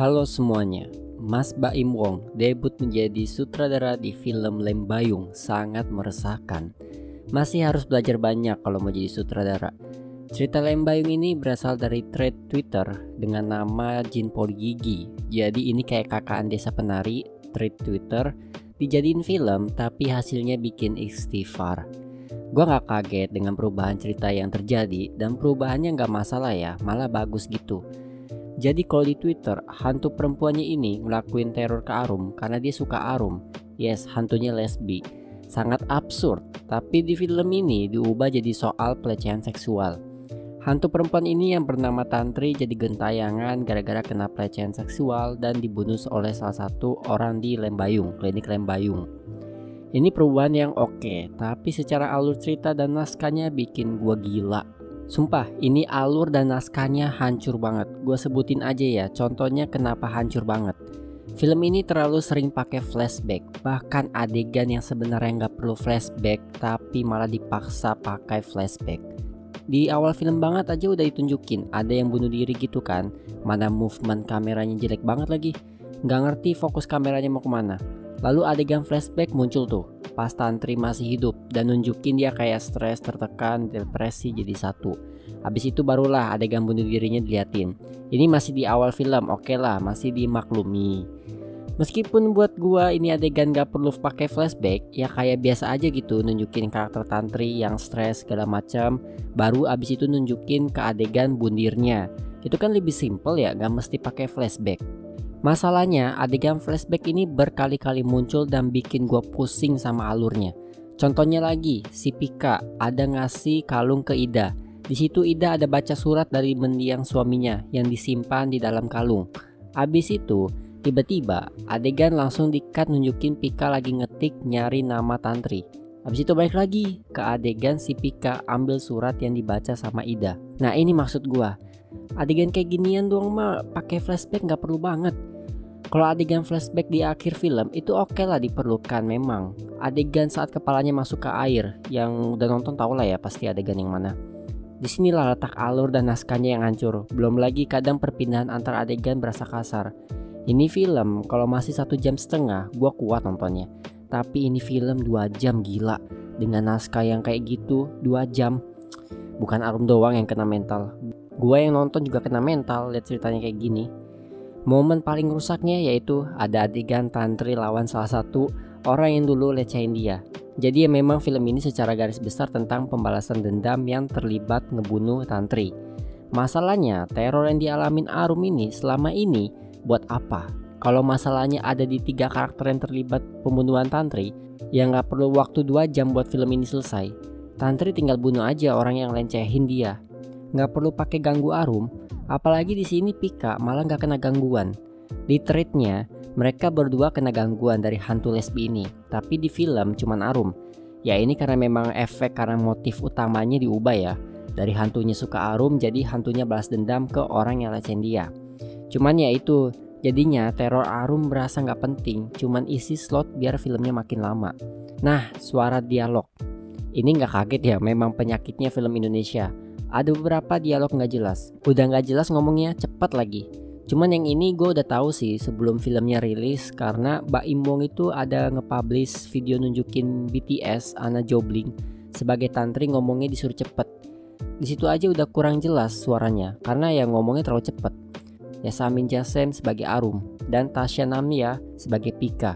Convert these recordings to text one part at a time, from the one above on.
Halo semuanya, Mas Baim Wong debut menjadi sutradara di film Lembayung sangat meresahkan. Masih harus belajar banyak kalau mau jadi sutradara. Cerita Lembayung ini berasal dari thread Twitter dengan nama Jin Poligigi. Jadi ini kayak kakaan desa penari, thread Twitter dijadiin film tapi hasilnya bikin istighfar. Gua gak kaget dengan perubahan cerita yang terjadi dan perubahannya gak masalah ya, malah bagus gitu. Jadi kalau di Twitter, hantu perempuannya ini ngelakuin teror ke Arum karena dia suka Arum. Yes, hantunya lesbi. Sangat absurd, tapi di film ini diubah jadi soal pelecehan seksual. Hantu perempuan ini yang bernama Tantri jadi gentayangan gara-gara kena pelecehan seksual dan dibunuh oleh salah satu orang di Lembayung, klinik Lembayung. Ini perubahan yang oke, tapi secara alur cerita dan naskahnya bikin gua gila. Sumpah, ini alur dan naskahnya hancur banget. Gue sebutin aja ya, contohnya kenapa hancur banget. Film ini terlalu sering pakai flashback, bahkan adegan yang sebenarnya nggak perlu flashback, tapi malah dipaksa pakai flashback. Di awal film banget aja udah ditunjukin, ada yang bunuh diri gitu kan. Mana movement kameranya jelek banget lagi. Nggak ngerti fokus kameranya mau kemana. Lalu adegan flashback muncul tuh pas Tantri masih hidup dan nunjukin dia kayak stres, tertekan, depresi jadi satu. Habis itu barulah adegan bunuh dirinya diliatin. Ini masih di awal film, oke lah, masih dimaklumi. Meskipun buat gua ini adegan gak perlu pakai flashback, ya kayak biasa aja gitu nunjukin karakter Tantri yang stres segala macam, baru abis itu nunjukin ke adegan bundirnya. Itu kan lebih simple ya, gak mesti pakai flashback. Masalahnya adegan flashback ini berkali-kali muncul dan bikin gue pusing sama alurnya. Contohnya lagi, si Pika ada ngasih kalung ke Ida. Di situ Ida ada baca surat dari mendiang suaminya yang disimpan di dalam kalung. Abis itu tiba-tiba adegan langsung di-cut nunjukin Pika lagi ngetik nyari nama Tantri. Abis itu balik lagi ke adegan si Pika ambil surat yang dibaca sama Ida. Nah ini maksud gue, adegan kayak ginian doang mah pakai flashback nggak perlu banget. Kalau adegan flashback di akhir film itu oke lah diperlukan memang. Adegan saat kepalanya masuk ke air, yang udah nonton tau lah ya pasti adegan yang mana. Disinilah letak alur dan naskahnya yang hancur. Belum lagi kadang perpindahan antar adegan berasa kasar. Ini film kalau masih 1,5 jam gua kuat nontonnya. Tapi ini film 2 jam gila. Dengan naskah yang kayak gitu 2 jam. Bukan Arum doang yang kena mental. Gua yang nonton juga kena mental lihat ceritanya kayak gini. Momen paling rusaknya yaitu ada adegan Tantri lawan salah satu orang yang dulu lecehin dia. Jadi ya memang film ini secara garis besar tentang pembalasan dendam yang terlibat ngebunuh Tantri. Masalahnya teror yang dialamin Arum ini selama ini buat apa? Kalau masalahnya ada di 3 karakter yang terlibat pembunuhan Tantri, ya gak perlu waktu 2 jam buat film ini selesai. Tantri tinggal bunuh aja orang yang lecehin dia. Gak perlu pakai ganggu Arum. Apalagi di sini Pika malah gak kena gangguan. Di threadnya mereka berdua kena gangguan dari hantu lesbi ini, tapi di film cuman Arum. Ya ini karena memang efek karena motif utamanya diubah ya. Dari hantunya suka Arum jadi hantunya balas dendam ke orang yang lecehin dia. Cuman ya itu, jadinya teror Arum berasa gak penting, cuman isi slot biar filmnya makin lama. Nah, suara dialog. Ini gak kaget ya, memang penyakitnya film Indonesia. Ada beberapa dialog gak jelas. Udah gak jelas ngomongnya cepet lagi. Cuman yang ini gue udah tahu sih sebelum filmnya rilis, karena Baim Wong itu ada nge-publish video nunjukin BTS Anna Jobling sebagai Tantri ngomongnya disuruh cepet. Di situ aja udah kurang jelas suaranya karena yang ngomongnya terlalu cepet. Yasamin Jasem sebagai Arum dan Tasya Namia sebagai Pika.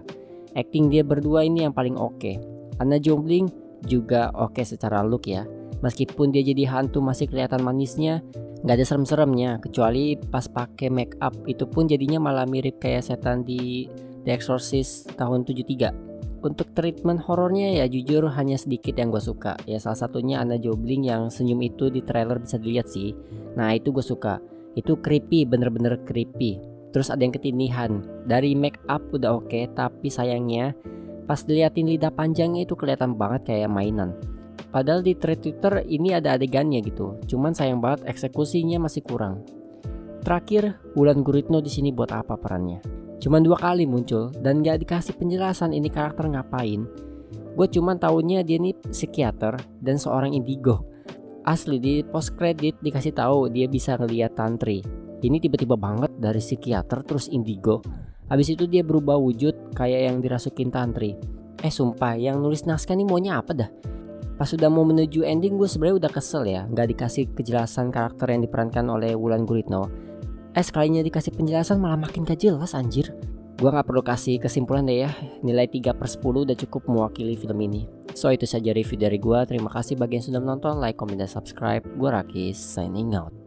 Acting dia berdua ini yang paling oke. Anna Jobling juga oke secara look ya. Meskipun dia jadi hantu masih kelihatan manisnya, gak ada serem-seremnya kecuali pas pakai make up, itu pun jadinya malah mirip kayak setan di The Exorcist tahun 73. Untuk treatment horornya ya jujur hanya sedikit yang gue suka. Ya salah satunya Anna Jobling yang senyum itu di trailer bisa dilihat sih. Nah itu gue suka. Itu creepy, bener-bener creepy. Terus ada yang ketindihan. Dari make up udah oke, tapi sayangnya pas diliatin lidah panjangnya itu kelihatan banget kayak mainan. Padahal di thread Twitter ini ada adegannya gitu. Cuman sayang banget eksekusinya masih kurang. Terakhir, Wulan Guritno di sini buat apa perannya? Cuman 2 kali muncul dan gak dikasih penjelasan ini karakter ngapain. Gue cuman taunya dia nih psikiater dan seorang indigo. Asli di post credit dikasih tahu dia bisa ngelihat Tantri. Ini tiba-tiba banget dari psikiater terus indigo. Habis itu dia berubah wujud kayak yang dirasukin tantri. Sumpah yang nulis naskah nih maunya apa dah? Pas sudah mau menuju ending gue sebenarnya udah kesel ya, nggak dikasih kejelasan karakter yang diperankan oleh Wulan Guritno. Sekalinya dikasih penjelasan malah makin gak jelas anjir. Gua nggak perlu kasih kesimpulan deh ya, nilai 3/10 udah cukup mewakili film ini. So itu saja review dari gua, terima kasih bagi yang sudah menonton, like, comment, dan subscribe. Gua Rakis, signing out.